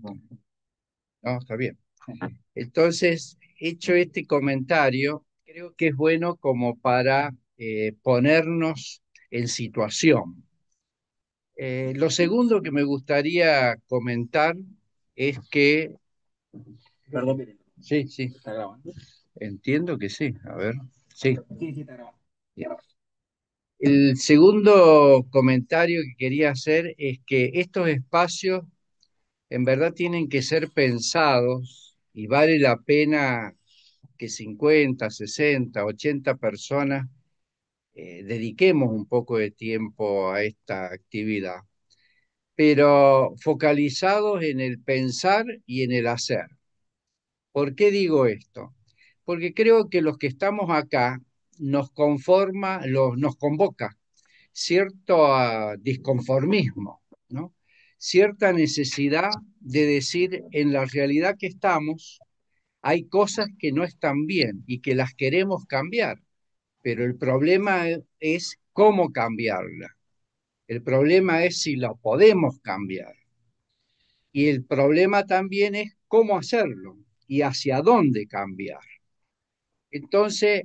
No, está bien. Entonces, hecho este comentario, creo que es bueno como para ponernos en situación. Lo segundo que me gustaría comentar es que... Perdón, sí, sí. ¿Está grabando? Entiendo que sí. A ver, sí. Sí, sí, está grabando. Bien. El segundo comentario que quería hacer es que estos espacios en verdad tienen que ser pensados y vale la pena que 50, 60, 80 personas dediquemos un poco de tiempo a esta actividad, pero focalizados en el pensar y en el hacer. ¿Por qué digo esto? Porque creo que los que estamos acá nos conforma, nos convoca cierto disconformismo, ¿no? Cierta necesidad de decir en la realidad que estamos hay cosas que no están bien y que las queremos cambiar, pero el problema es cómo cambiarla. El problema es si la podemos cambiar. Y el problema también es cómo hacerlo y hacia dónde cambiar. Entonces,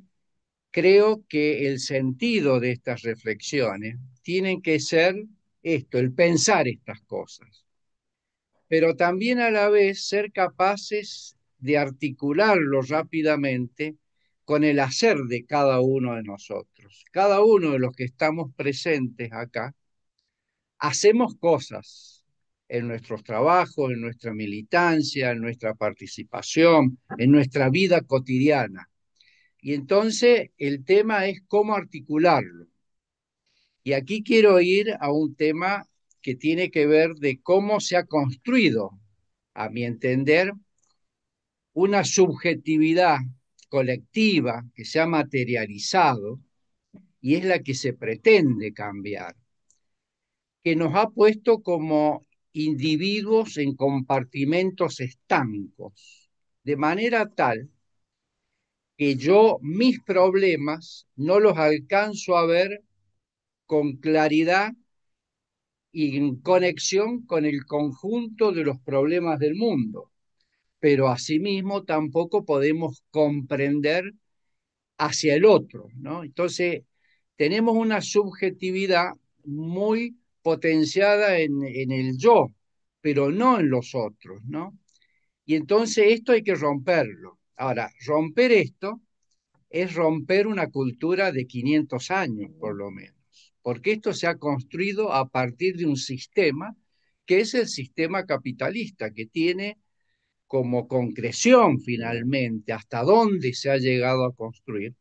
creo que el sentido de estas reflexiones tienen que ser esto, el pensar estas cosas, pero también a la vez ser capaces de articularlo rápidamente con el hacer de cada uno de nosotros. Cada uno de los que estamos presentes acá, hacemos cosas en nuestros trabajos, en nuestra militancia, en nuestra participación, en nuestra vida cotidiana. Y entonces el tema es cómo articularlo. Y aquí quiero ir a un tema que tiene que ver de cómo se ha construido, a mi entender, una subjetividad colectiva que se ha materializado y es la que se pretende cambiar, que nos ha puesto como individuos en compartimentos estancos, de manera tal que yo mis problemas no los alcanzo a ver con claridad y en conexión con el conjunto de los problemas del mundo, pero asimismo tampoco podemos comprender hacia el otro, ¿no? Entonces, tenemos una subjetividad muy potenciada en el yo, pero no en los otros, ¿no? Y entonces esto hay que romperlo. Ahora, romper esto es romper una cultura de 500 años, por lo menos, porque esto se ha construido a partir de un sistema que es el sistema capitalista, que tiene como concreción finalmente hasta dónde se ha llegado a construir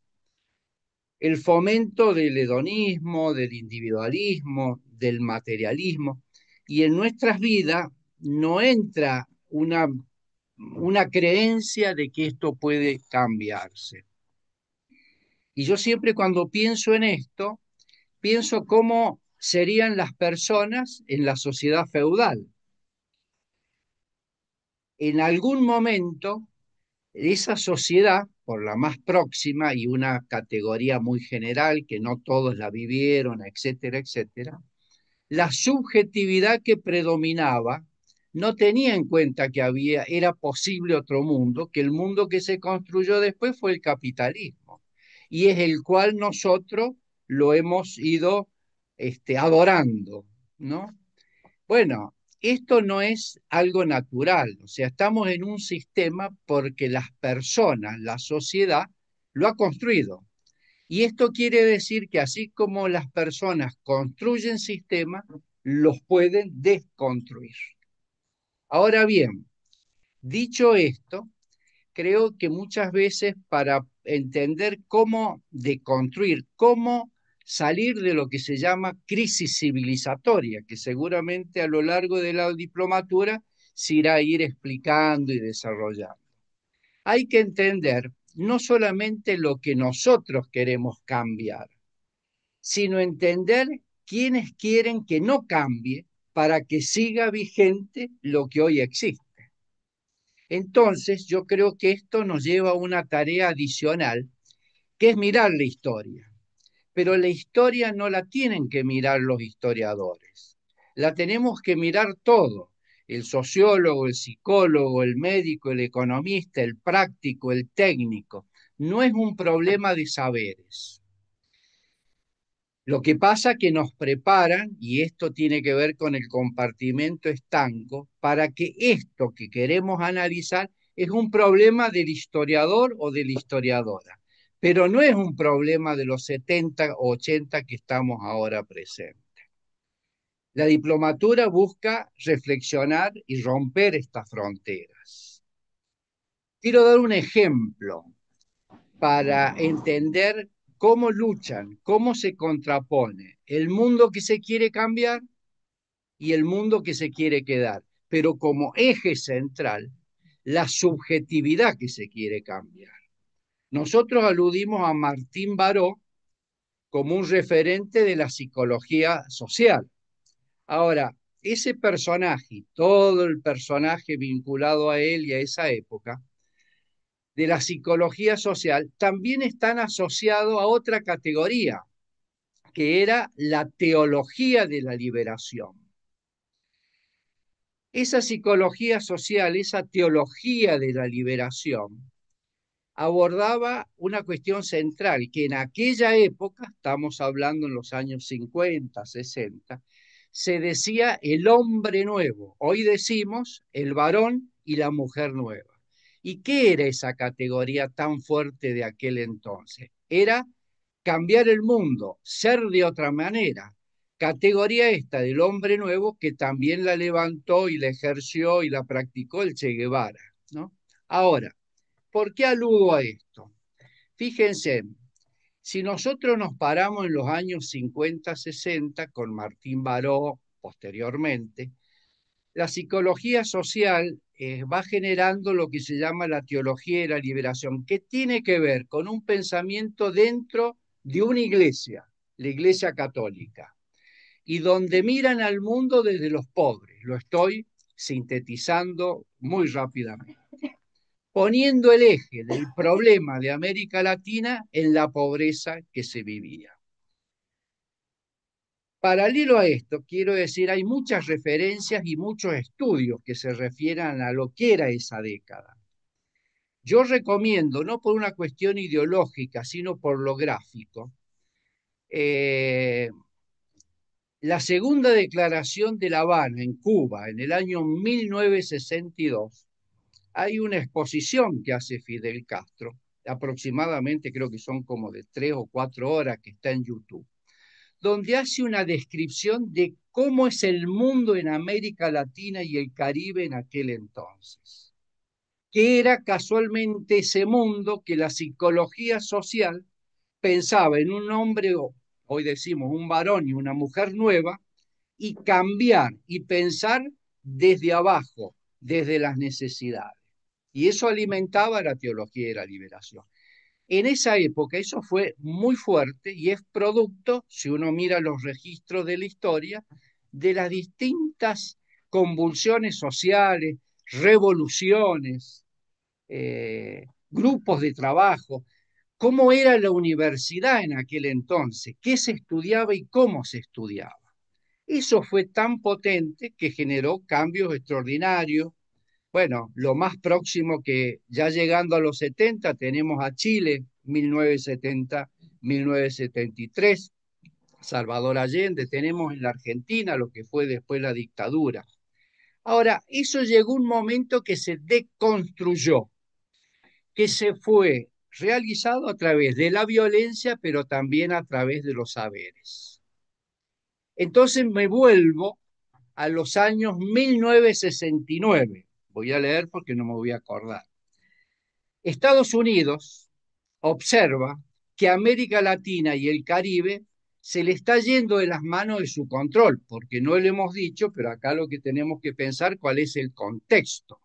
el fomento del hedonismo, del individualismo, del materialismo, y en nuestras vidas no entra una creencia de que esto puede cambiarse. Y yo siempre cuando pienso en esto, pienso cómo serían las personas en la sociedad feudal. En algún momento, esa sociedad, por la más próxima y una categoría muy general, que no todos la vivieron, etcétera, etcétera, la subjetividad que predominaba no tenía en cuenta que era posible otro mundo, que el mundo que se construyó después fue el capitalismo, y es el cual nosotros lo hemos ido adorando, ¿no? Bueno, esto no es algo natural, o sea, estamos en un sistema porque las personas, la sociedad, lo ha construido. Y esto quiere decir que así como las personas construyen sistemas, los pueden desconstruir. Ahora bien, dicho esto, creo que muchas veces para entender cómo deconstruir, cómo salir de lo que se llama crisis civilizatoria, que seguramente a lo largo de la diplomatura se irá a ir explicando y desarrollando. Hay que entender no solamente lo que nosotros queremos cambiar, sino entender quiénes quieren que no cambie para que siga vigente lo que hoy existe. Entonces, yo creo que esto nos lleva a una tarea adicional, que es mirar la historia. Pero la historia no la tienen que mirar los historiadores, la tenemos que mirar todo. el sociólogo, el psicólogo, el médico, el economista, el práctico, el técnico. No es un problema de saberes. Lo que pasa que nos preparan, y esto tiene que ver con el compartimento estanco, para que esto que queremos analizar es un problema del historiador o de la historiadora, pero no es un problema de los 70 o 80 que estamos ahora presentes. La diplomatura busca reflexionar y romper estas fronteras. Quiero dar un ejemplo para entender cómo luchan, cómo se contrapone el mundo que se quiere cambiar y el mundo que se quiere quedar, pero como eje central, la subjetividad que se quiere cambiar. Nosotros aludimos a Martín Baró como un referente de la psicología social. Ahora, ese personaje y todo el personaje vinculado a él y a esa época, de la psicología social, también están asociados a otra categoría, que era la teología de la liberación. Esa psicología social, esa teología de la liberación, abordaba una cuestión central, que en aquella época, estamos hablando en los años 50, 60, se decía el hombre nuevo. Hoy decimos el varón y la mujer nueva. ¿Y qué era esa categoría tan fuerte de aquel entonces? Era cambiar el mundo, ser de otra manera. Categoría esta del hombre nuevo que también la levantó y la ejerció y la practicó el Che Guevara, ¿no? Ahora, ¿por qué aludo a esto? Fíjense, si nosotros nos paramos en los años 50, 60, con Martín Baró posteriormente, la psicología social va generando lo que se llama la teología de la liberación, que tiene que ver con un pensamiento dentro de una iglesia, la iglesia católica, y donde miran al mundo desde los pobres. Lo estoy sintetizando muy rápidamente, poniendo el eje del problema de América Latina en la pobreza que se vivía. Paralelo a esto, quiero decir, hay muchas referencias y muchos estudios que se refieren a lo que era esa década. Yo recomiendo, no por una cuestión ideológica, sino por lo gráfico, eh, la segunda declaración de La Habana en Cuba en el año 1962. Hay una exposición que hace Fidel Castro, aproximadamente creo que son como de 3 o 4 horas, que está en YouTube, donde hace una descripción de cómo es el mundo en América Latina y el Caribe en aquel entonces, que era casualmente ese mundo que la psicología social pensaba en un hombre, hoy decimos un varón y una mujer nueva, y cambiar y pensar desde abajo, desde las necesidades. Y eso alimentaba la teología de la liberación. En esa época eso fue muy fuerte y es producto, si uno mira los registros de la historia, de las distintas convulsiones sociales, revoluciones, grupos de trabajo, cómo era la universidad en aquel entonces, qué se estudiaba y cómo se estudiaba. Eso fue tan potente que generó cambios extraordinarios. Bueno, lo más próximo que ya llegando a los 70 tenemos a Chile, 1970, 1973, Salvador Allende, tenemos en la Argentina lo que fue después la dictadura. Ahora, eso llegó un momento que se deconstruyó, que se fue realizado a través de la violencia, pero también a través de los saberes. Entonces me vuelvo a los años 1969. Voy a leer porque no me voy a acordar. Estados Unidos observa que América Latina y el Caribe se le está yendo de las manos de su control, porque no le hemos dicho, pero acá lo que tenemos que pensar cuál es el contexto,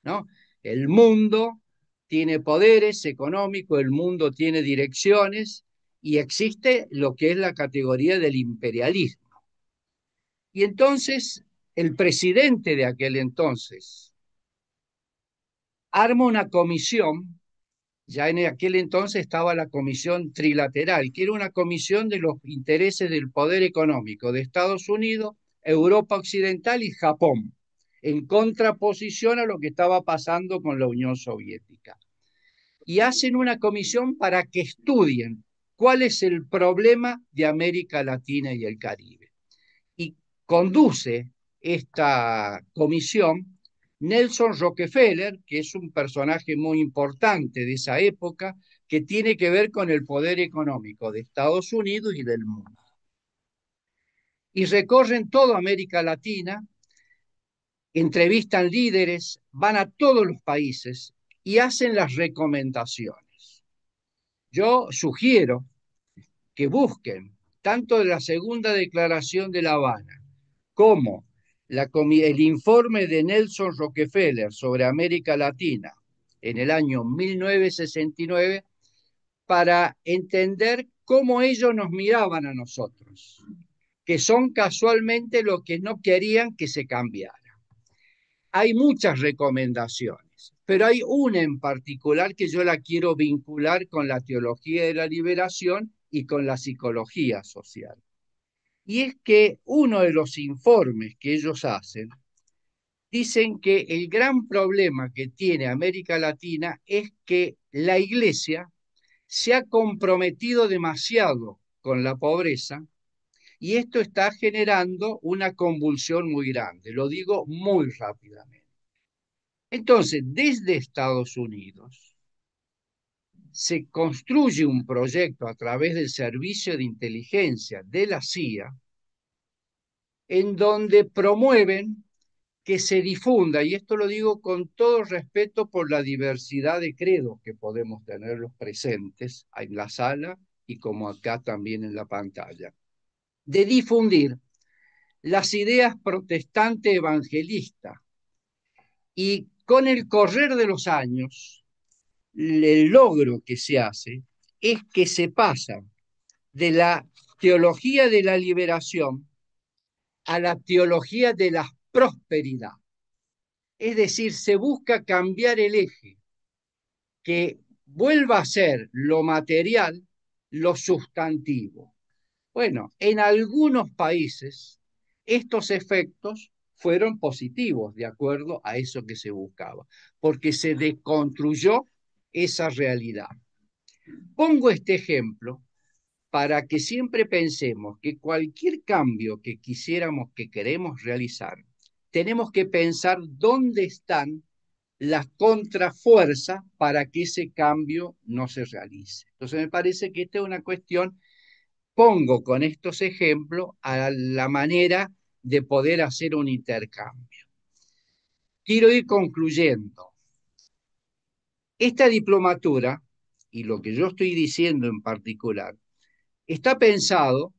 ¿no? El mundo tiene poderes económicos, el mundo tiene direcciones y existe lo que es la categoría del imperialismo. Y entonces el presidente de aquel entonces arma una comisión. Ya en aquel entonces estaba la comisión trilateral, que era una comisión de los intereses del poder económico de Estados Unidos, Europa Occidental y Japón. en contraposición a lo que estaba pasando con la Unión Soviética. Y hacen una comisión para que estudien cuál es el problema de América Latina y el Caribe. Y conduce esta comisión Nelson Rockefeller, que es un personaje muy importante de esa época, que tiene que ver con el poder económico de Estados Unidos y del mundo. Y recorren toda América Latina, entrevistan líderes, van a todos los países y hacen las recomendaciones. Yo sugiero que busquen tanto de la segunda declaración de La Habana como el informe de Nelson Rockefeller sobre América Latina en el año 1969 para entender cómo ellos nos miraban a nosotros, que son casualmente los que no querían que se cambiara. Hay muchas recomendaciones, pero hay una en particular que yo la quiero vincular con la teología de la liberación y con la psicología social. Y es que uno de los informes que ellos hacen dicen que el gran problema que tiene América Latina es que la Iglesia se ha comprometido demasiado con la pobreza y esto está generando una convulsión muy grande. Lo digo muy rápidamente. Entonces, desde Estados Unidos se construye un proyecto a través del Servicio de Inteligencia de la CIA en donde promueven que se difunda, y esto lo digo con todo respeto por la diversidad de credos que podemos tener los presentes en la sala y como acá también en la pantalla, de difundir las ideas protestantes evangelistas. Y con el correr de los años, el logro que se hace es que se pasa de la teología de la liberación a la teología de la prosperidad. Es decir, se busca cambiar el eje, que vuelva a ser lo material, lo sustantivo. Bueno, en algunos países estos efectos fueron positivos, de acuerdo a eso que se buscaba, porque se desconstruyó esa realidad. Pongo este ejemplo para que siempre pensemos que cualquier cambio que quisiéramos, que queremos realizar, tenemos que pensar dónde están las contrafuerzas para que ese cambio no se realice. Entonces me parece que esta es una cuestión, pongo con estos ejemplos a la manera de poder hacer un intercambio. Quiero ir concluyendo. Esta diplomatura, y lo que yo estoy diciendo en particular, está pensado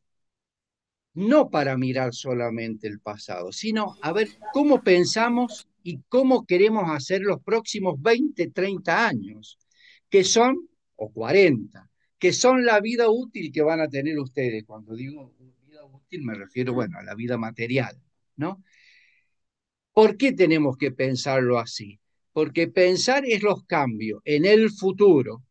no para mirar solamente el pasado, sino a ver cómo pensamos y cómo queremos hacer los próximos 20, 30 años, que son, o 40, que son la vida útil que van a tener ustedes. Cuando digo vida útil me refiero, bueno, a la vida material, ¿no? ¿Por qué tenemos que pensarlo así? Porque pensar es los cambios en el futuro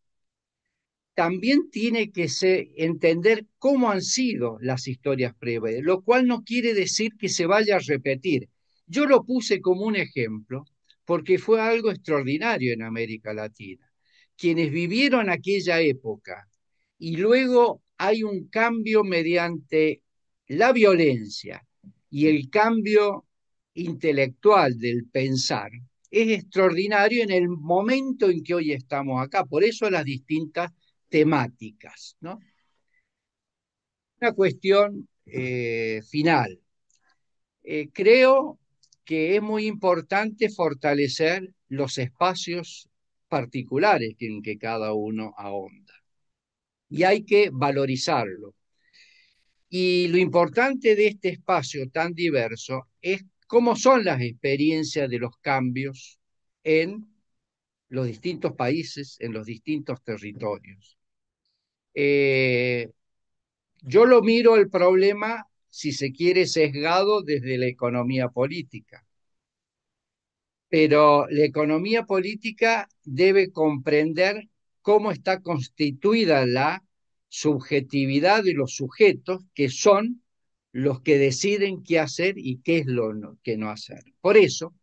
también tiene que entender cómo han sido las historias previas, lo cual no quiere decir que se vaya a repetir. Yo lo puse como un ejemplo porque fue algo extraordinario en América Latina. Quienes vivieron aquella época y luego hay un cambio mediante la violencia y el cambio intelectual del pensar, es extraordinario en el momento en que hoy estamos acá. Por eso las distintas temáticas, ¿no? Una cuestión final. Creo que es muy importante fortalecer los espacios particulares en que cada uno ahonda. Y hay que valorizarlo. Y lo importante de este espacio tan diverso es cómo son las experiencias de los cambios en los distintos países, en los distintos territorios. Eh, Yo lo miro el problema, si se quiere, sesgado desde la economía política, pero la economía política debe comprender cómo está constituida la subjetividad de los sujetos que son los que deciden qué hacer y qué es lo que no hacer. Por eso,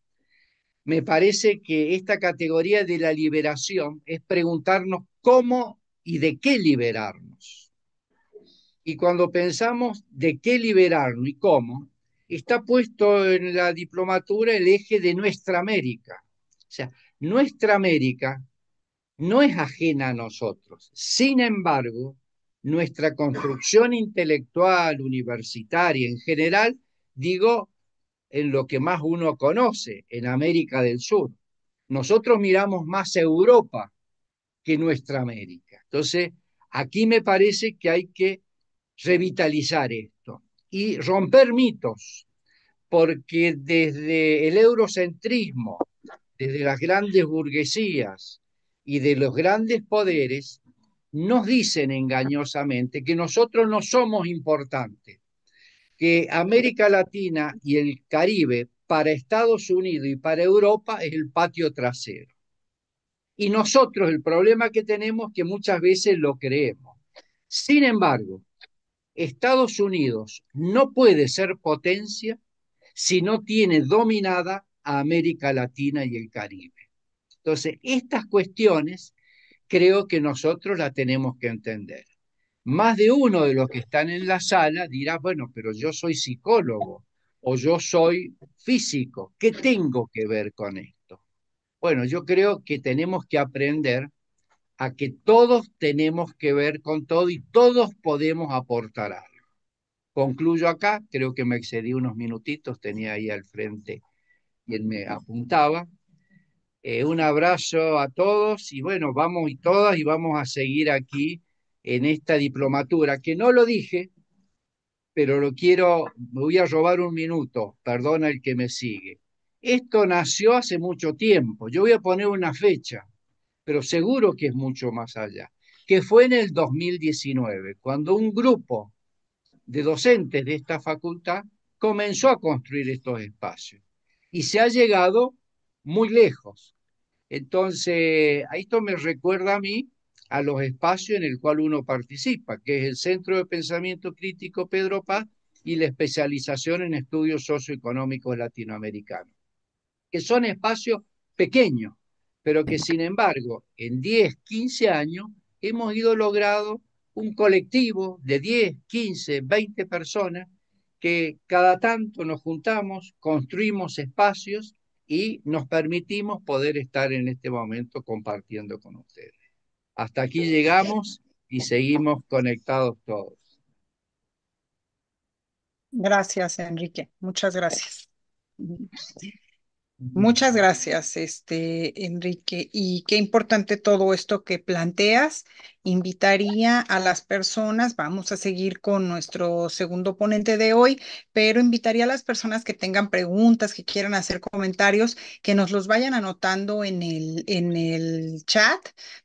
Me parece que esta categoría de la liberación es preguntarnos cómo y de qué liberarnos. Y cuando pensamos de qué liberarnos y cómo, está puesto en la diplomatura el eje de nuestra América. O sea, nuestra América no es ajena a nosotros. Sin embargo, nuestra construcción intelectual, universitaria en general, digo, en lo que más uno conoce, en América del Sur. Nosotros miramos más a Europa que nuestra América. Entonces, aquí me parece que hay que revitalizar esto y romper mitos, porque desde el eurocentrismo, desde las grandes burguesías y de los grandes poderes, nos dicen engañosamente que nosotros no somos importantes, que América Latina y el Caribe para Estados Unidos y para Europa es el patio trasero. Y nosotros el problema que tenemos es que muchas veces lo creemos. Sin embargo, Estados Unidos no puede ser potencia si no tiene dominada a América Latina y el Caribe. Entonces, estas cuestiones creo que nosotros las tenemos que entender. Más de uno de los que están en la sala dirá, bueno, pero yo soy psicólogo o yo soy físico, ¿qué tengo que ver con esto? Bueno, yo creo que tenemos que aprender a que todos tenemos que ver con todo y todos podemos aportar algo. Concluyo acá, creo que me excedí unos minutitos, tenía ahí al frente quien me apuntaba. Un abrazo a todos y bueno, vamos y todas y vamos a seguir aquí en esta diplomatura, que no lo dije, pero lo quiero, me voy a robar un minuto, perdona el que me sigue. Esto nació hace mucho tiempo, yo voy a poner una fecha, pero seguro que es mucho más allá, que fue en el 2019, cuando un grupo de docentes de esta facultad comenzó a construir estos espacios y se ha llegado muy lejos. Entonces, esto me recuerda a mí a los espacios en el cual uno participa, que es el Centro de Pensamiento Crítico Pedro Paz y la especialización en estudios socioeconómicos latinoamericanos, que son espacios pequeños, pero que sin embargo en 10, 15 años hemos ido logrando un colectivo de 10, 15, 20 personas que cada tanto nos juntamos, construimos espacios y nos permitimos poder estar en este momento compartiendo con ustedes. Hasta aquí llegamos y seguimos conectados todos. Gracias, Enrique. Muchas gracias. Muchas gracias, Enrique. Y qué importante todo esto que planteas. Invitaría a las personas, vamos a seguir con nuestro segundo ponente de hoy, pero invitaría a las personas que tengan preguntas, que quieran hacer comentarios, que nos los vayan anotando en el chat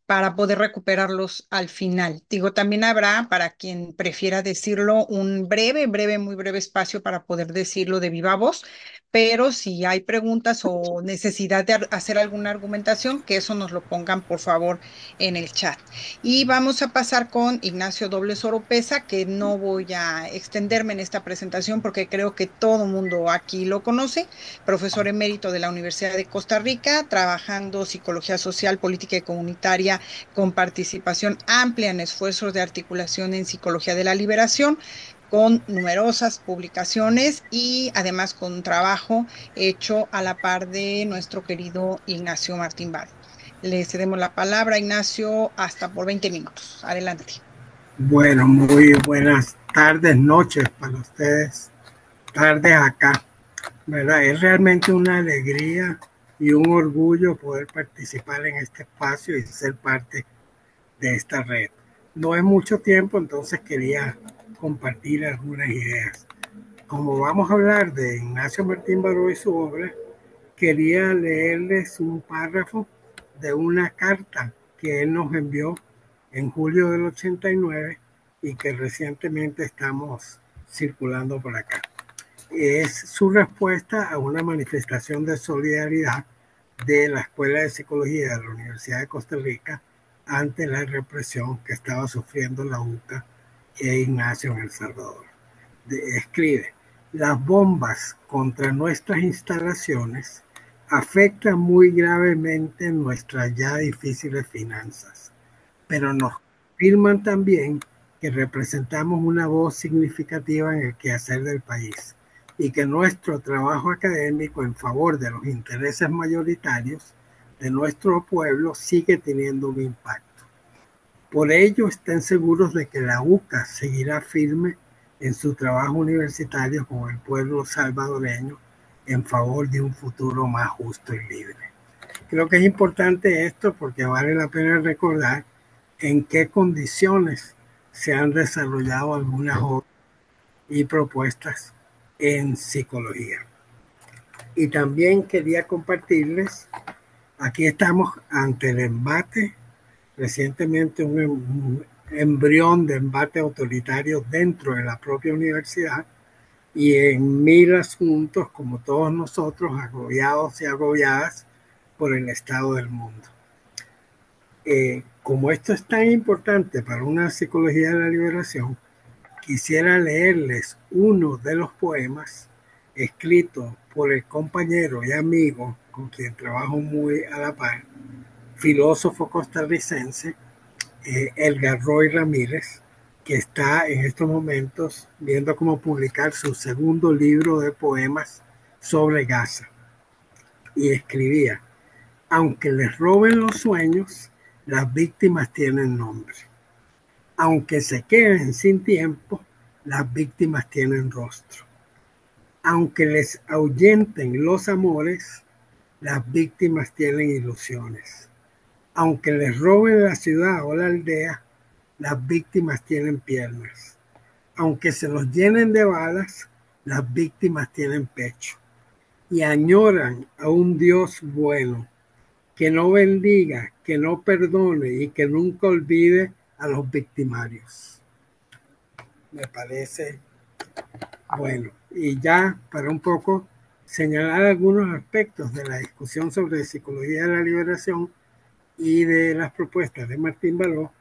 para poder recuperarlos al final. Digo, también habrá, para quien prefiera decirlo, un muy breve espacio para poder decirlo de viva voz, pero si hay preguntas o necesidad de hacer alguna argumentación, que eso nos lo pongan por favor en el chat. Y vamos a pasar con Ignacio Dobles Oropesa, que no voy a extenderme en esta presentación porque creo que todo mundo aquí lo conoce, profesor emérito de la Universidad de Costa Rica, trabajando psicología social, política y comunitaria con participación amplia en esfuerzos de articulación en psicología de la liberación, con numerosas publicaciones y además con un trabajo hecho a la par de nuestro querido Ignacio Martín Bar. Le cedemos la palabra, Ignacio, hasta por 20 minutos. Adelante. Bueno, muy buenas tardes, noches para ustedes, tardes acá, ¿verdad? Es realmente una alegría y un orgullo poder participar en este espacio y ser parte de esta red. No es mucho tiempo, entonces quería compartir algunas ideas. Como vamos a hablar de Ignacio Martín Baró y su obra, quería leerles un párrafo de una carta que él nos envió en julio del 89 y que recientemente estamos circulando por acá. Es su respuesta a una manifestación de solidaridad de la Escuela de Psicología de la Universidad de Costa Rica ante la represión que estaba sufriendo la UCA e Ignacio en El Salvador. Escribe: las bombas contra nuestras instalaciones afecta muy gravemente nuestras ya difíciles finanzas, pero nos afirman también que representamos una voz significativa en el quehacer del país y que nuestro trabajo académico en favor de los intereses mayoritarios de nuestro pueblo sigue teniendo un impacto. Por ello, estén seguros de que la UCA seguirá firme en su trabajo universitario con el pueblo salvadoreño en favor de un futuro más justo y libre. Creo que es importante esto porque vale la pena recordar en qué condiciones se han desarrollado algunas obras y propuestas en psicología. Y también quería compartirles, aquí estamos ante el embate, recientemente un embrión de embate autoritario dentro de la propia universidad y en mil asuntos, como todos nosotros, agobiados y agobiadas por el estado del mundo. Como esto es tan importante para una psicología de la liberación, quisiera leerles uno de los poemas escritos por el compañero y amigo con quien trabajo muy a la par, filósofo costarricense, Edgar Roy Ramírez, que está en estos momentos viendo cómo publicar su segundo libro de poemas sobre Gaza. Y escribía: aunque les roben los sueños, las víctimas tienen nombre. Aunque se queden sin tiempo, las víctimas tienen rostro. Aunque les ahuyenten los amores, las víctimas tienen ilusiones. Aunque les roben la ciudad o la aldea, las víctimas tienen piernas. Aunque se los llenen de balas, las víctimas tienen pecho. Y añoran a un Dios bueno, que no bendiga, que no perdone y que nunca olvide a los victimarios. Me parece bueno. Y ya para un poco señalar algunos aspectos de la discusión sobre psicología de la liberación y de las propuestas de Martín Baró,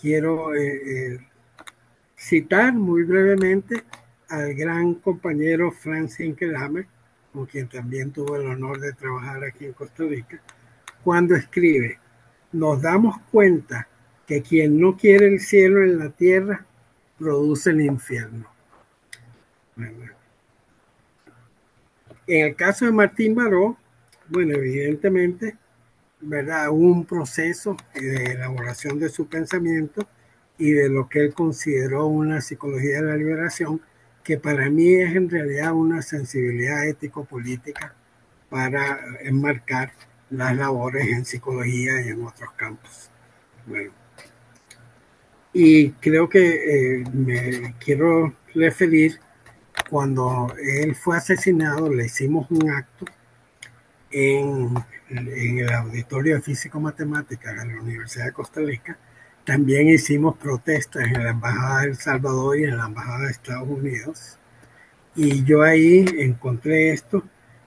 quiero citar muy brevemente al gran compañero Franz Hinkelhammer, con quien también tuve el honor de trabajar aquí en Costa Rica, cuando escribe: nos damos cuenta que quien no quiere el cielo en la tierra produce el infierno. Bueno, en el caso de Martín Baró, bueno, evidentemente, ¿verdad? Hubo un proceso de elaboración de su pensamiento y de lo que él consideró una psicología de la liberación, que para mí es en realidad una sensibilidad ético-política para enmarcar las labores en psicología y en otros campos. Bueno, y creo que me quiero referir, cuando él fue asesinado, le hicimos un acto en el Auditorio de Físico-Matemática de la Universidad de Costa Rica. También hicimos protestas en la Embajada de El Salvador y en la Embajada de Estados Unidos. Y yo ahí encontré esto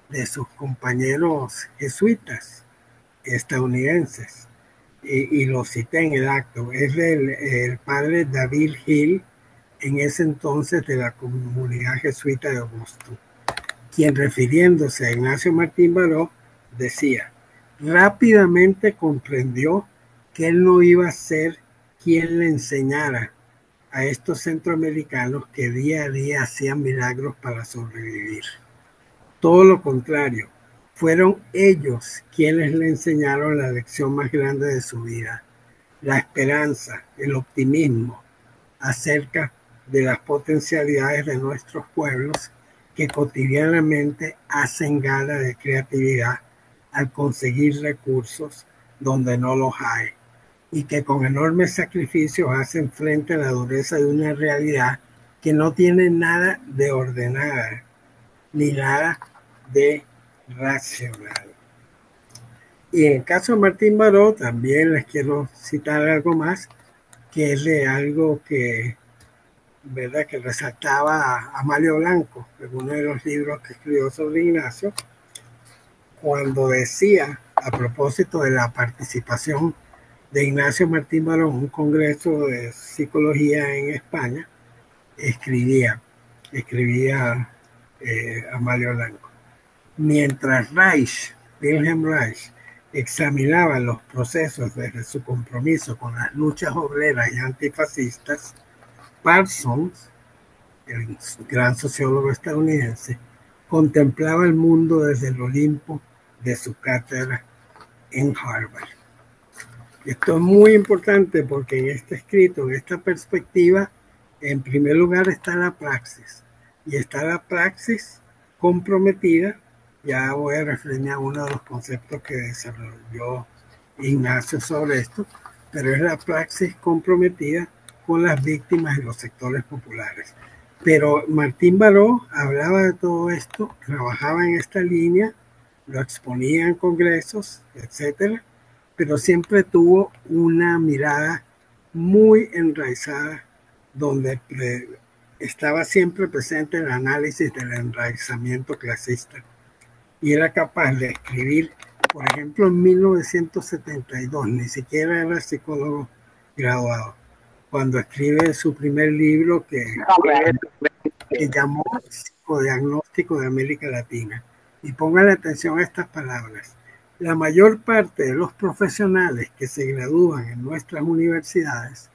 de sus compañeros jesuitas estadounidenses y lo cité en el acto. Es el padre David Hill, en ese entonces de la comunidad jesuita de Boston, quien, refiriéndose a Ignacio Martín Baró, decía: rápidamente comprendió que él no iba a ser quien le enseñara a estos centroamericanos que día a día hacían milagros para sobrevivir. Todo lo contrario, fueron ellos quienes le enseñaron la lección más grande de su vida: la esperanza, el optimismo acerca de las potencialidades de nuestros pueblos, que cotidianamente hacen gala de creatividad al conseguir recursos donde no los hay, y que con enormes sacrificios hacen frente a la dureza de una realidad que no tiene nada de ordenada ni nada de racional. Y en el caso de Martín Baró, también les quiero citar algo más, que es de algo que, ¿verdad?, que resaltaba a Amalio Blanco en uno de los libros que escribió sobre Ignacio, cuando decía, a propósito de la participación de Ignacio Martín Baró en un congreso de psicología en España, escribía Amalio Blanco: mientras Reich Wilhelm Reich examinaba los procesos desde su compromiso con las luchas obreras y antifascistas, Parsons, el gran sociólogo estadounidense, contemplaba el mundo desde el Olimpo de su cátedra en Harvard. Esto es muy importante porque en este escrito, en esta perspectiva, en primer lugar está la praxis, y está la praxis comprometida. Ya voy a referirme a uno de los conceptos que desarrolló Ignacio sobre esto, pero es la praxis comprometida con las víctimas y los sectores populares. Pero Martín Baró hablaba de todo esto, trabajaba en esta línea, lo exponía en congresos, etcétera, pero siempre tuvo una mirada muy enraizada, donde estaba siempre presente el análisis del enraizamiento clasista, y era capaz de escribir, por ejemplo, en 1972, ni siquiera era psicólogo graduado, cuando escribe su primer libro que llamó Psicodiagnóstico de América Latina. Y pongan atención a estas palabras. La mayor parte de los profesionales que se gradúan en nuestras universidades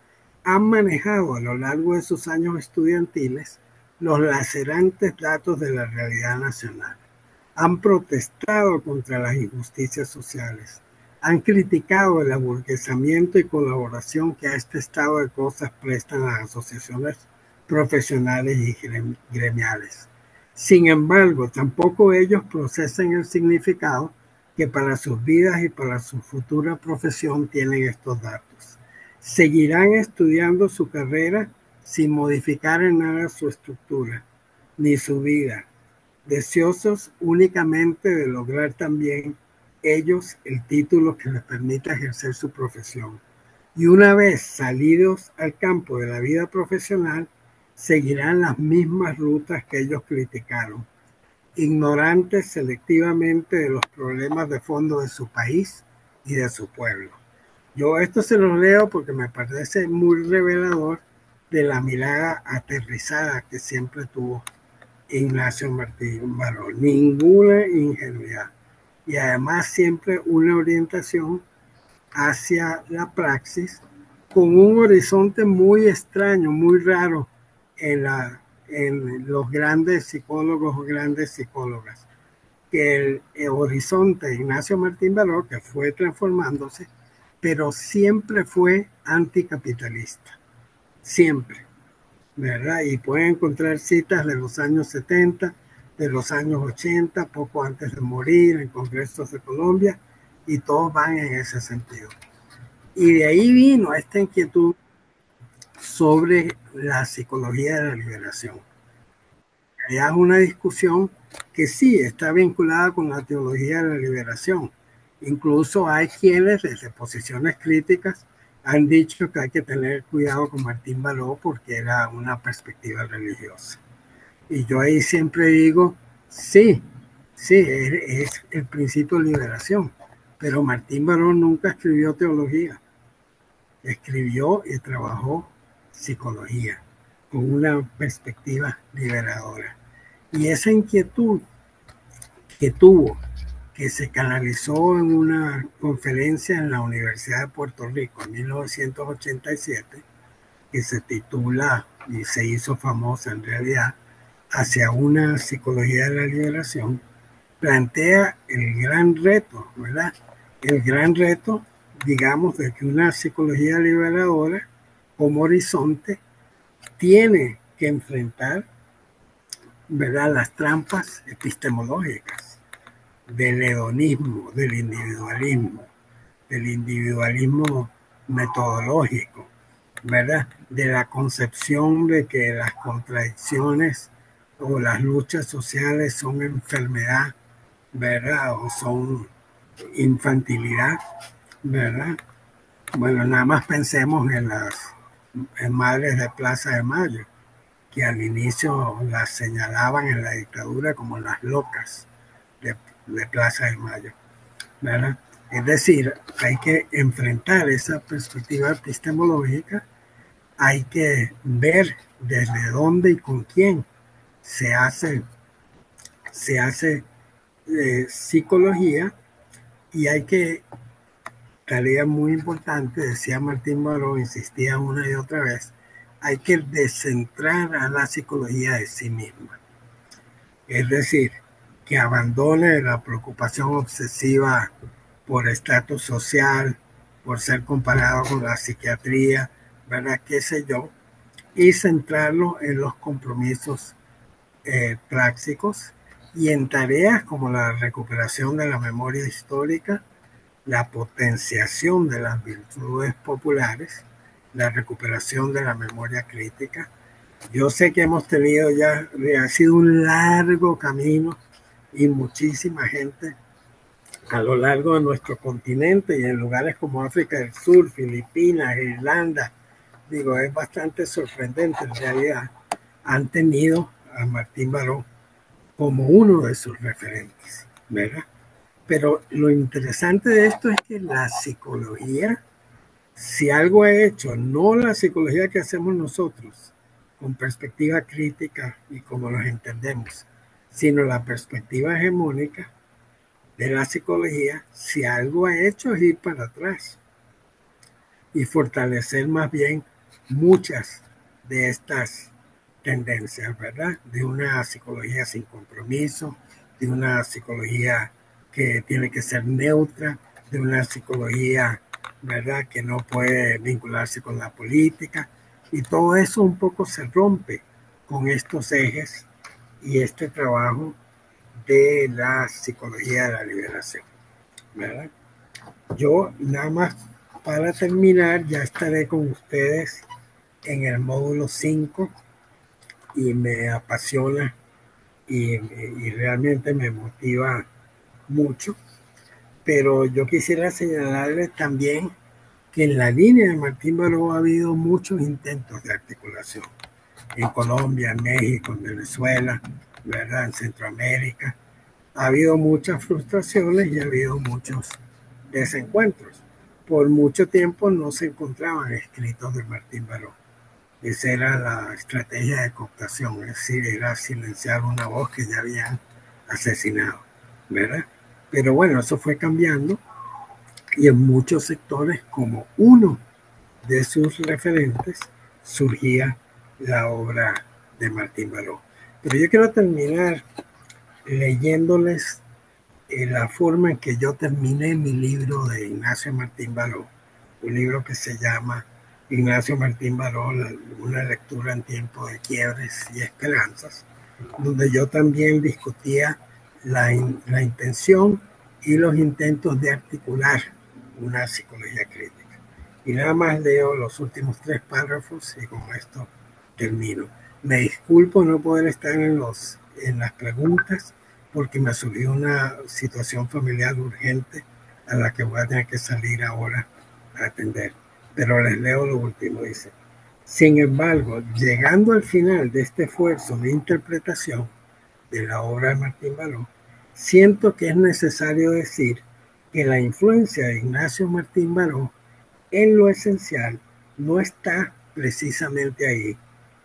han manejado a lo largo de sus años estudiantiles los lacerantes datos de la realidad nacional. Han protestado contra las injusticias sociales. Han criticado el aburguesamiento y colaboración que a este estado de cosas prestan las asociaciones profesionales y gremiales. Sin embargo, tampoco ellos procesan el significado que para sus vidas y para su futura profesión tienen estos datos. Seguirán estudiando su carrera sin modificar en nada su estructura, ni su vida, deseosos únicamente de lograr también ellos el título que les permita ejercer su profesión. Y una vez salidos al campo de la vida profesional, seguirán las mismas rutas que ellos criticaron, ignorantes selectivamente de los problemas de fondo de su país y de su pueblo. Yo esto se lo leo porque me parece muy revelador de la mirada aterrizada que siempre tuvo Ignacio Martín Baró. Ninguna ingenuidad. Y además siempre una orientación hacia la praxis con un horizonte muy extraño, muy raro en los grandes psicólogos o grandes psicólogas. Que el horizonte de Ignacio Martín Baró, que fue transformándose, pero siempre fue anticapitalista. Siempre. ¿Verdad? Y pueden encontrar citas de los años 70, de los años 80, poco antes de morir, en congresos de Colombia, y todos van en ese sentido. Y de ahí vino esta inquietud sobre la psicología de la liberación. Es una discusión que sí está vinculada con la teología de la liberación. Incluso hay quienes desde posiciones críticas han dicho que hay que tener cuidado con Martín Baró porque era una perspectiva religiosa. Y yo ahí siempre digo, sí, es el principio de liberación, pero Martín Baró nunca escribió teología. Escribió y trabajó psicología con una perspectiva liberadora. Y esa inquietud que tuvo, que se canalizó en una conferencia en la Universidad de Puerto Rico en 1987, que se titula y se hizo famosa en realidad, Hacia una psicología de la liberación, plantea el gran reto, ¿verdad? El gran reto, digamos, de que una psicología liberadora como horizonte tiene que enfrentar, ¿verdad?, las trampas epistemológicas del hedonismo, del individualismo metodológico, ¿verdad?, de la concepción de que las contradicciones o las luchas sociales son enfermedad, ¿verdad?, o son infantilidad, ¿verdad? Bueno, nada más pensemos en las madres de Plaza de Mayo, que al inicio las señalaban en la dictadura como las locas de Plaza de Mayo, ¿verdad? Es decir, hay que enfrentar esa perspectiva epistemológica, hay que ver desde dónde y con quién se hace psicología, Y hay que, tarea muy importante, decía Martín Baró, insistía una y otra vez, hay que descentrar a la psicología de sí misma. Es decir, que abandone la preocupación obsesiva por estatus social, por ser comparado con la psiquiatría, ¿verdad? Qué sé yo, y centrarlo en los compromisos prácticos y en tareas como la recuperación de la memoria histórica, la potenciación de las virtudes populares, la recuperación de la memoria crítica. Yo sé que hemos tenido ya, ha sido un largo camino y muchísima gente a lo largo de nuestro continente y en lugares como África del Sur, Filipinas, Irlanda, digo, es bastante sorprendente en realidad, han tenido a Martín Baró como uno de sus referentes, ¿verdad? Pero lo interesante de esto es que la psicología, si algo ha hecho, no la psicología que hacemos nosotros, con perspectiva crítica y como los entendemos, sino la perspectiva hegemónica de la psicología, si algo ha hecho es ir para atrás y fortalecer más bien muchas de estas tendencias, ¿verdad? De una psicología sin compromiso, de una psicología que tiene que ser neutra, de una psicología, ¿verdad? Que no puede vincularse con la política. Y todo eso un poco se rompe con estos ejes y este trabajo de la psicología de la liberación, ¿verdad? Yo nada más para terminar, ya estaré con ustedes en el módulo 5 y me apasiona y realmente me motiva mucho. Pero yo quisiera señalarles también que en la línea de Martín Baró ha habido muchos intentos de articulación. En Colombia, en México, en Venezuela, ¿verdad? En Centroamérica. Ha habido muchas frustraciones y ha habido muchos desencuentros. Por mucho tiempo no se encontraban escritos de Martín Baró. Esa era la estrategia de cooptación, es decir, era silenciar una voz que ya habían asesinado, ¿verdad? Pero bueno, eso fue cambiando y en muchos sectores, como uno de sus referentes, surgía la obra de Martín Baró. Pero yo quiero terminar leyéndoles la forma en que yo terminé mi libro de Ignacio Martín Baró, un libro que se llama Ignacio Martín Baró, una lectura en tiempo de quiebres y esperanzas, donde yo también discutía la intención y los intentos de articular una psicología crítica. Y nada más leo los últimos 3 párrafos y con esto termino. Me disculpo no poder estar en las preguntas porque me surgió una situación familiar urgente a la que voy a tener que salir ahora a atender. Pero les leo lo último, dice. Sin embargo, llegando al final de este esfuerzo de interpretación de la obra de Martín Baró, siento que es necesario decir que la influencia de Ignacio Martín Baró en lo esencial no está precisamente ahí,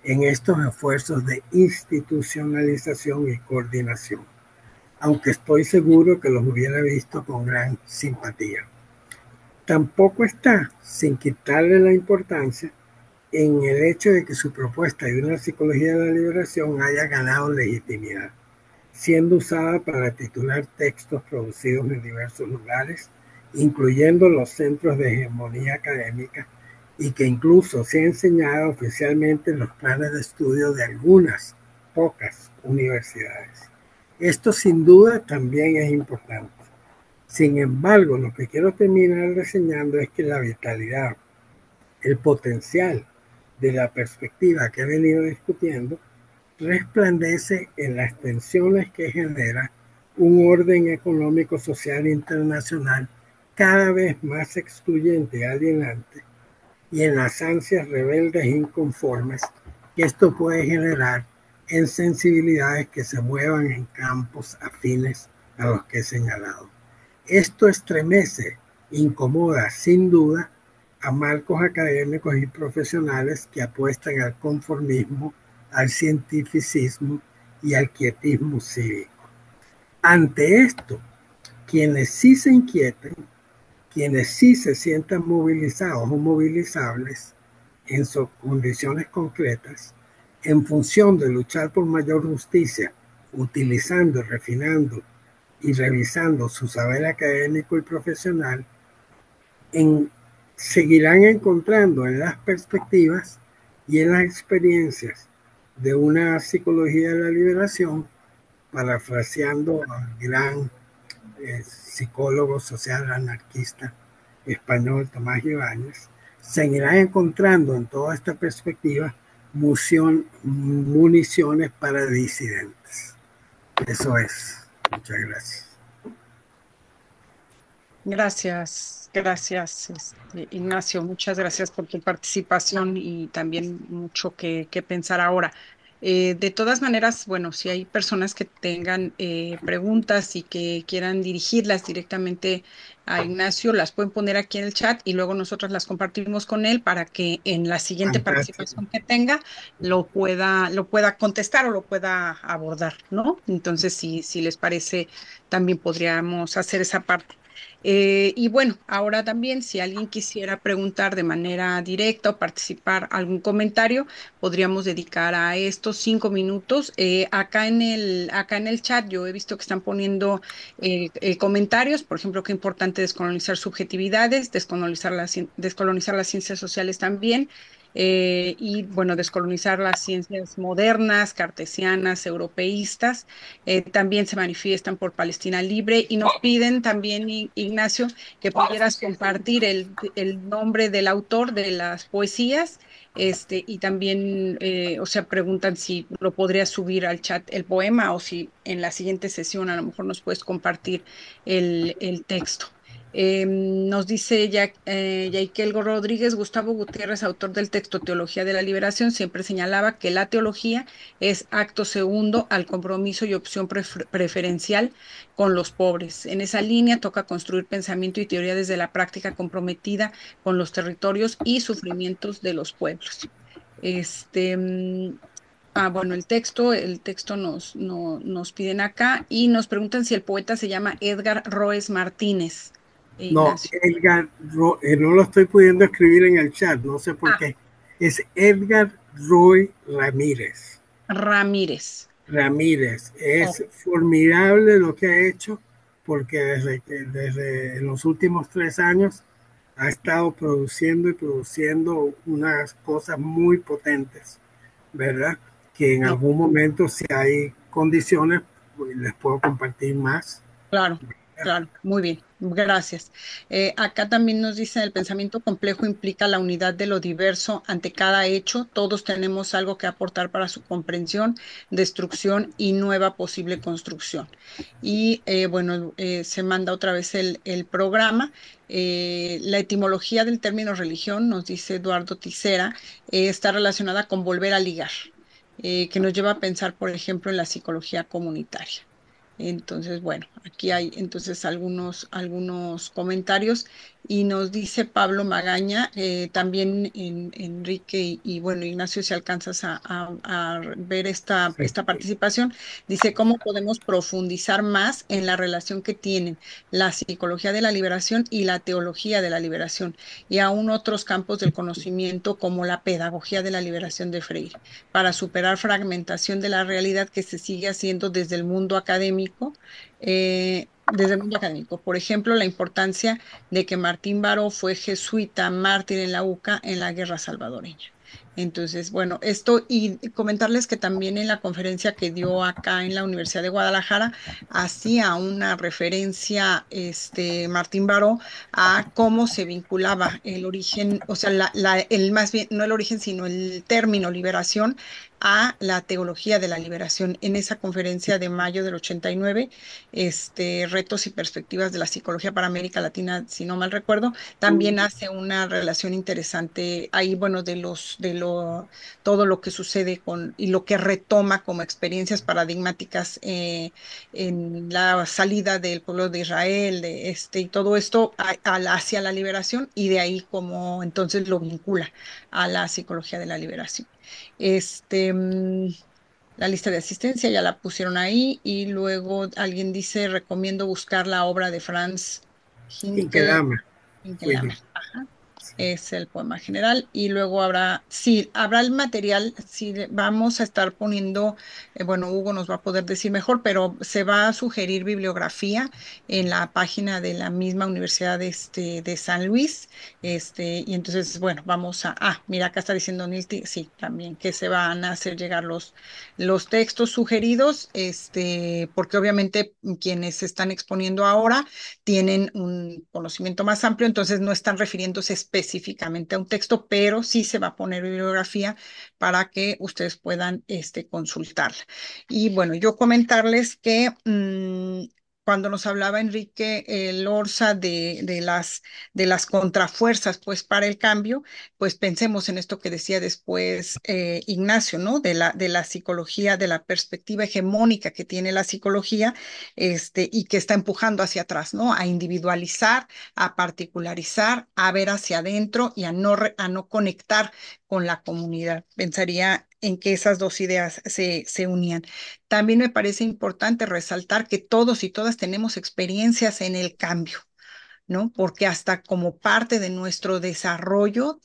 en estos esfuerzos de institucionalización y coordinación, aunque estoy seguro que los hubiera visto con gran simpatía. Tampoco está, sin quitarle la importancia, en el hecho de que su propuesta de una psicología de la liberación haya ganado legitimidad, siendo usada para titular textos producidos en diversos lugares, incluyendo los centros de hegemonía académica, y que incluso se ha enseñado oficialmente en los planes de estudio de algunas pocas universidades. Esto sin duda también es importante. Sin embargo, lo que quiero terminar reseñando es que la vitalidad, el potencial de la perspectiva que he venido discutiendo, resplandece en las tensiones que genera un orden económico social internacional cada vez más excluyente y alienante y en las ansias rebeldes e inconformes que esto puede generar en sensibilidades que se muevan en campos afines a los que he señalado. Esto estremece, incomoda sin duda a marcos académicos y profesionales que apuestan al conformismo, al cientificismo y al quietismo cívico. Ante esto, quienes sí se inquieten, quienes sí se sientan movilizados o movilizables en sus condiciones concretas, en función de luchar por mayor justicia, utilizando, refinando y revisando su saber académico y profesional, en, seguirán encontrando en las perspectivas y en las experiencias de una psicología de la liberación, parafraseando al gran psicólogo social anarquista español Tomás Ibáñez, seguirán encontrando en toda esta perspectiva municiones para disidentes. Eso es. Muchas gracias. Gracias, Ignacio. Muchas gracias por tu participación y también mucho que pensar ahora. De todas maneras, bueno, si hay personas que tengan preguntas y que quieran dirigirlas directamente a Ignacio, las pueden poner aquí en el chat y luego nosotros las compartimos con él para que en la siguiente Fantástico. participación que tenga lo pueda contestar o lo pueda abordar, ¿no? Entonces, si les parece, también podríamos hacer esa parte. Y bueno, ahora también, si alguien quisiera preguntar de manera directa o participar algún comentario, podríamos dedicar a estos 5 minutos. Acá en el chat yo he visto que están poniendo comentarios, por ejemplo, qué importante descolonizar subjetividades, descolonizar las ciencias sociales también. Y bueno, descolonizar las ciencias modernas, cartesianas, europeístas también se manifiestan por Palestina Libre y nos piden también, Ignacio, que pudieras compartir el nombre del autor de las poesías, y también, o sea, preguntan si lo podrías subir al chat el poema o si en la siguiente sesión a lo mejor nos puedes compartir el texto. Nos dice Yaikelgo Rodríguez, Gustavo Gutiérrez, autor del texto Teología de la Liberación, siempre señalaba que la teología es acto segundo al compromiso y opción preferencial con los pobres. En esa línea toca construir pensamiento y teoría desde la práctica comprometida con los territorios y sufrimientos de los pueblos. Este, mm, bueno, el texto nos piden acá y nos preguntan si el poeta se llama Edgar Roes Martínez, No, Ignacio. Edgar, no lo estoy pudiendo escribir en el chat, no sé por Ah, qué. Es Edgar Roy Ramírez. Ramírez. Ramírez, Oh, es formidable lo que ha hecho porque desde los últimos 3 años ha estado produciendo y produciendo unas cosas muy potentes, ¿verdad? Que en no, algún momento, si hay condiciones, pues les puedo compartir más. claro, claro, muy bien, gracias. Acá también nos dicen el pensamiento complejo implica la unidad de lo diverso ante cada hecho. Todos tenemos algo que aportar para su comprensión, destrucción y nueva posible construcción. Y bueno, se manda otra vez el programa. La etimología del término religión, nos dice Eduardo Tisera, está relacionada con volver a ligar, que nos lleva a pensar, por ejemplo, en la psicología comunitaria. Entonces, bueno, aquí hay entonces algunos comentarios y nos dice Pablo Magaña, también Enrique bueno, Ignacio, si alcanzas a ver Sí. esta participación, dice cómo podemos profundizar más en la relación que tienen la psicología de la liberación y la teología de la liberación y aún otros campos del conocimiento como la pedagogía de la liberación de Freire para superar fragmentación de la realidad que se sigue haciendo desde el mundo académico. Desde el mundo académico. Por ejemplo, la importancia de que Martín Baró fue jesuita, mártir en la UCA en la Guerra Salvadoreña. Entonces, bueno, esto y comentarles que también en la conferencia que dio acá en la Universidad de Guadalajara hacía una referencia, Martín Baró, a cómo se vinculaba el origen, o sea, el más bien, no el origen, sino el término liberación a la teología de la liberación. En esa conferencia de mayo del 89, Retos y perspectivas de la psicología para América Latina, si no mal recuerdo, también hace una relación interesante ahí, bueno, todo lo que sucede y lo que retoma como experiencias paradigmáticas en la salida del pueblo de Israel, y todo esto hacia la liberación y de ahí como entonces lo vincula a la psicología de la liberación. Este, mm, La lista de asistencia ya la pusieron ahí y luego alguien dice, recomiendo buscar la obra de Franz Hinkel, Inquedama, fui yo. Hinkelhammer. Es el poema general y luego habrá, sí, habrá el material, sí, vamos a estar poniendo, bueno, Hugo nos va a poder decir mejor, pero se va a sugerir bibliografía en la página de la misma Universidad de San Luis, y entonces, bueno, vamos mira, acá está diciendo Nilti, sí, también que se van a hacer llegar los textos sugeridos, porque obviamente quienes se están exponiendo ahora tienen un conocimiento más amplio, entonces no están refiriéndose específicamente a un texto, pero sí se va a poner bibliografía para que ustedes puedan consultarla. Y bueno, yo comentarles que cuando nos hablaba Enrique Lorza de las contrafuerzas, pues para el cambio, pues pensemos en esto que decía después Ignacio, ¿no? De la psicología, de la perspectiva hegemónica que tiene la psicología, y que está empujando hacia atrás, ¿no? A individualizar, a particularizar, a ver hacia adentro y a no conectar con la comunidad. Pensaría en que esas dos ideas se unían. También me parece importante resaltar que todos y todas tenemos experiencias en el cambio, ¿no? Porque hasta como parte de nuestro desarrollo,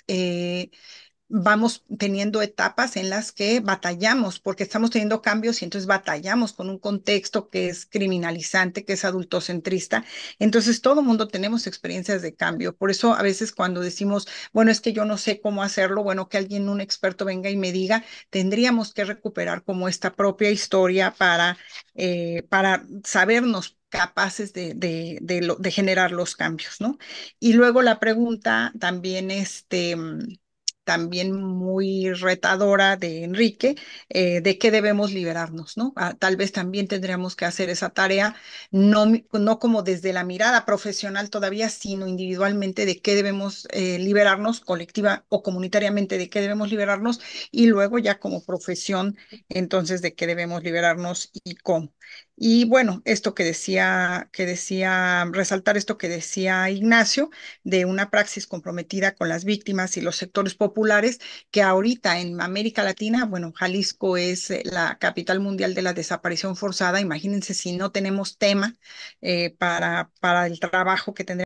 vamos teniendo etapas en las que batallamos, porque estamos teniendo cambios y entonces batallamos con un contexto que es criminalizante, que es adultocentrista. Entonces, todo mundo tenemos experiencias de cambio. Por eso, a veces cuando decimos, bueno, es que yo no sé cómo hacerlo, bueno, que alguien, un experto venga y me diga, tendríamos que recuperar como esta propia historia para sabernos capaces de generar los cambios, ¿no? Y luego la pregunta también, también muy retadora de Enrique, de qué debemos liberarnos, ¿no? Tal vez también tendríamos que hacer esa tarea, no como desde la mirada profesional todavía, sino individualmente de qué debemos liberarnos, colectiva o comunitariamente de qué debemos liberarnos, y luego ya como profesión, entonces de qué debemos liberarnos y cómo. Y bueno, esto resaltar esto que decía Ignacio, de una praxis comprometida con las víctimas y los sectores populares, que ahorita en América Latina, bueno, Jalisco es la capital mundial de la desaparición forzada. Imagínense si no tenemos tema para el trabajo que tendremos